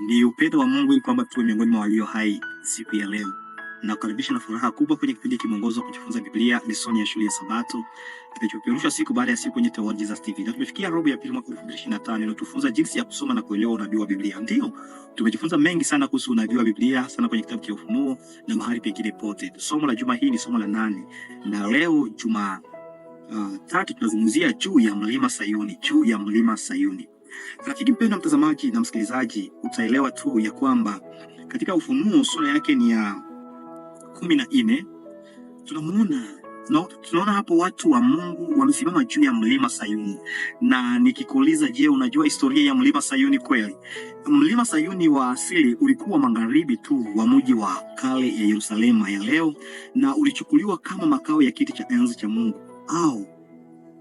Ni upendo wa Mungu ili kwamba tuwe miongoni mwa walio hai siku ya leo. Na kukaribisha na furaha kubwa kwenye kipindi kimongozo kujifunza Biblia lesoni ya shule ya Sabato kinachopeperushwa siku baada ya siku kwenye Teward Jesus TV. Na tumefikia robo ya pili mwaka 2025 inayotufunza jinsi ya kusoma na kuelewa unabii wa Biblia. Ndio, tumejifunza mengi sana kuhusu unabii wa Biblia, sana kwenye kitabu cha Ufunuo na mahali pengine pote. Somo la juma hii ni somo la 8. Na leo juma tatu tunazungumzia juu ya mlima Sayuni, juu ya mlima Sayuni. Lakini mpendwa mtazamaji na msikilizaji, utaelewa tu ya kwamba katika Ufunuo sura yake ni ya 14 tunaona hapo watu wa Mungu wamesimama juu ya mlima Sayuni. Na nikikuuliza, je, unajua historia ya mlima Sayuni kweli? Mlima Sayuni wa asili ulikuwa magharibi tu wa mji wa kale ya Yerusalemu ya leo, na ulichukuliwa kama makao ya kiti cha enzi cha Mungu au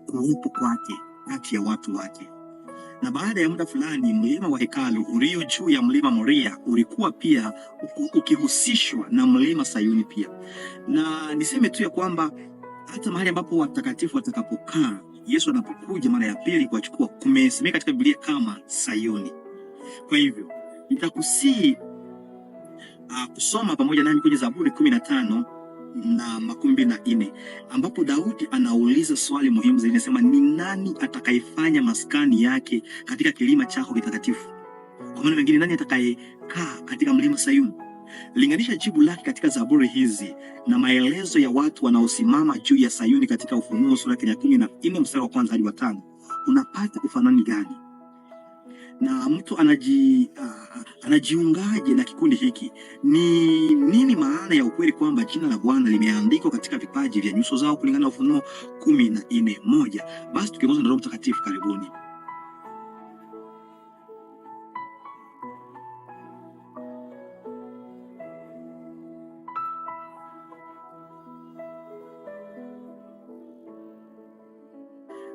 kuwepo kwake kati ya watu wake. Na baada ya muda fulani mlima wa hekalu ulio juu ya mlima Moria ulikuwa pia ukihusishwa na mlima Sayuni pia. Na niseme tu ya kwamba hata mahali ambapo watakatifu watakapokaa Yesu anapokuja mara ya pili kuwachukua kumesemeka katika Biblia kama Sayuni. Kwa hivyo nitakusihi kusoma pamoja nami kwenye Zaburi 15 na 24 ambapo Daudi anauliza swali muhimu zaidi, anasema ni nani atakayefanya maskani yake katika kilima chako kitakatifu? Kwa maana mengine, nani atakayekaa katika mlima Sayuni? Linganisha jibu lake katika Zaburi hizi na maelezo ya watu wanaosimama juu ya Sayuni katika Ufunuo sura ya 14 mstari wa 1 hadi wa 5. Unapata ufanani gani? Na mtu anajiungaje na kikundi hiki? Ni nini maana ya ukweli kwamba jina la Bwana limeandikwa katika vipaji vya nyuso zao kulingana na Ufunuo 14:1? Basi tukiongozwa na Roho Mtakatifu, karibuni.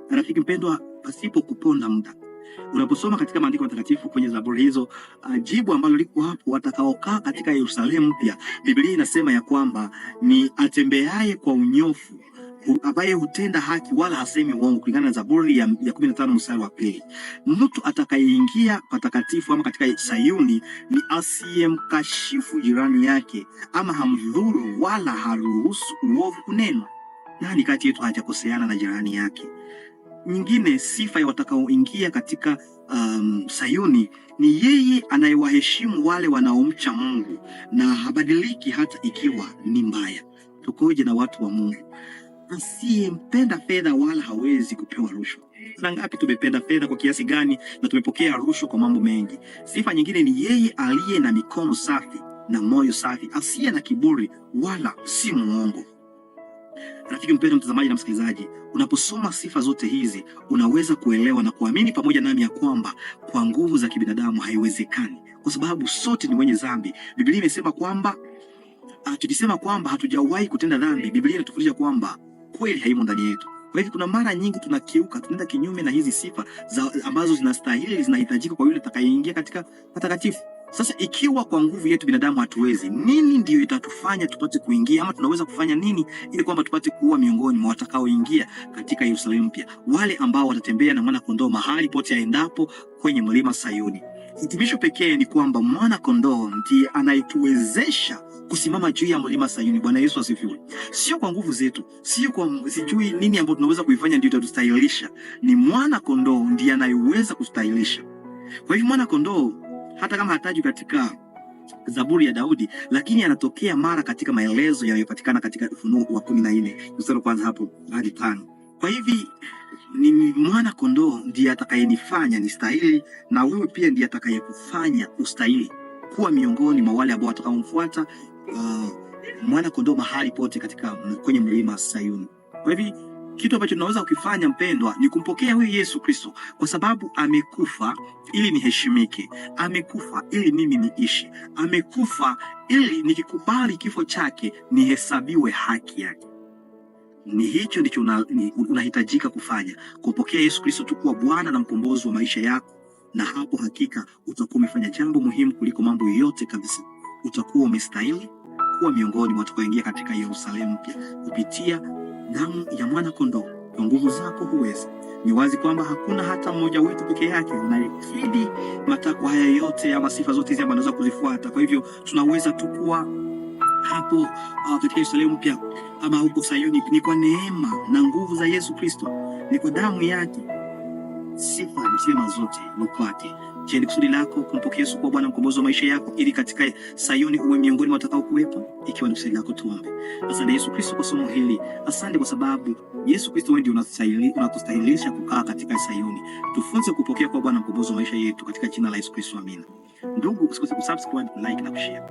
Rafiki mpendwa, pasipo kuponda muda, unaposoma katika maandiko matakatifu kwenye Zaburi hizo, jibu ambalo liko hapo, watakaokaa katika Yerusalemu mpya, Biblia inasema ya kwamba ni atembeaye kwa unyofu, ambaye hutenda haki wala hasemi uongo, kulingana na Zaburi ya 15 mstari wa 2. Mtu atakayeingia patakatifu ama katika Sayuni ni asiyemkashifu jirani yake, ama hamdhuru wala haruhusu uovu kunena. Nani kati yetu hajakoseana na jirani yake? Nyingine, sifa ya watakaoingia katika Sayuni ni yeye anayewaheshimu wale wanaomcha Mungu na habadiliki hata ikiwa ni mbaya. Tukoje na watu wa Mungu? Asiyempenda fedha wala hawezi kupewa rushwa. Na ngapi tumependa fedha kwa kiasi gani na tumepokea rushwa kwa mambo mengi. Sifa nyingine ni yeye aliye na mikono safi na moyo safi, asiye na kiburi wala si muongo. Rafiki mpendwa mtazamaji na msikilizaji, unaposoma sifa zote hizi unaweza kuelewa na kuamini pamoja nami ya kwamba kwa nguvu za kibinadamu haiwezekani, kwa sababu sote ni wenye dhambi. Biblia imesema kwamba tukisema kwamba hatujawahi kutenda dhambi, Biblia inatufundisha kwamba kweli haimo ndani yetu. Kwa hivyo kuna mara nyingi tunakiuka, tunaenda kinyume na hizi sifa ambazo zinastahili, zinahitajika kwa yule atakayeingia katika patakatifu. Sasa ikiwa kwa nguvu yetu binadamu hatuwezi, nini ndiyo itatufanya tupate kuingia, ama tunaweza kufanya nini ili kwamba tupate kuwa miongoni mwa watakaoingia katika Yerusalemu mpya, wale ambao watatembea na mwana kondoo mahali pote aendapo kwenye mlima Sayuni? Hitimisho pekee ni kwamba mwana kondoo ndiye anayetuwezesha kusimama juu ya mlima Sayuni. Bwana Yesu asifiwe. Sio kwa nguvu zetu, sio kwa sijui nini ambayo tunaweza kuifanya ndio itatustahilisha. Ni mwana kondoo ndiye anayeweza kustahilisha. Kwa hivyo mwana kondoo, hata kama hatajwi katika Zaburi ya Daudi, lakini anatokea mara katika maelezo yanayopatikana katika Ufunuo wa 14 mstari wa 1 hapo hadi 5. Kwa hivi ni mwana kondoo ndiye atakayenifanya nistahili, na wewe pia ndiye atakayekufanya ustahili kuwa miongoni mwa wale ambao watakaomfuata mwana kondoo mahali pote kwenye mlima Sayuni. Kwa hivi kitu ambacho tunaweza kukifanya mpendwa ni kumpokea huyu Yesu Kristo, kwa sababu amekufa ili niheshimike, amekufa ili mimi niishi, amekufa ili nikikubali kifo chake nihesabiwe haki yake. Ni hicho ndicho unahitajika kufanya, kumpokea Yesu Kristo tu kuwa Bwana na mkombozi wa maisha yako, na hapo hakika utakuwa umefanya jambo muhimu kuliko mambo yote kabisa. Utakuwa umestahili kuwa miongoni mwa watakaoingia katika Yerusalemu mpya kupitia damu ya mwana kondoo. Kwa nguvu zako huwezi, Ni wazi kwamba hakuna hata mmoja wetu peke yake anayekidhi matakwa haya yote ama sifa zote hizi ambazo anaweza kuzifuata. Kwa hivyo tunaweza tu kuwa hapo katika Yerusalemu mpya ama huko Sayuni ni kwa neema na nguvu za Yesu Kristo, ni kwa damu yake. Sifa njema zote ni kwake. Je, ni kusudi lako kumpokea Yesu kuwa Bwana mkombozi wa maisha yako ili katika Sayuni uwe miongoni mwa watakao kuwepo? Ikiwa ni kusudi lako, tuombe. Asante Yesu Kristo kwa somo hili. Asante kwa sababu Yesu Kristo wewe ndiye unatustahilisha kukaa katika Sayuni. Tufunze kupokea kwa Bwana mkombozi wa maisha yetu katika jina la Yesu Kristo, amina. Ndugu, usikose kusubscribe, like na kushare.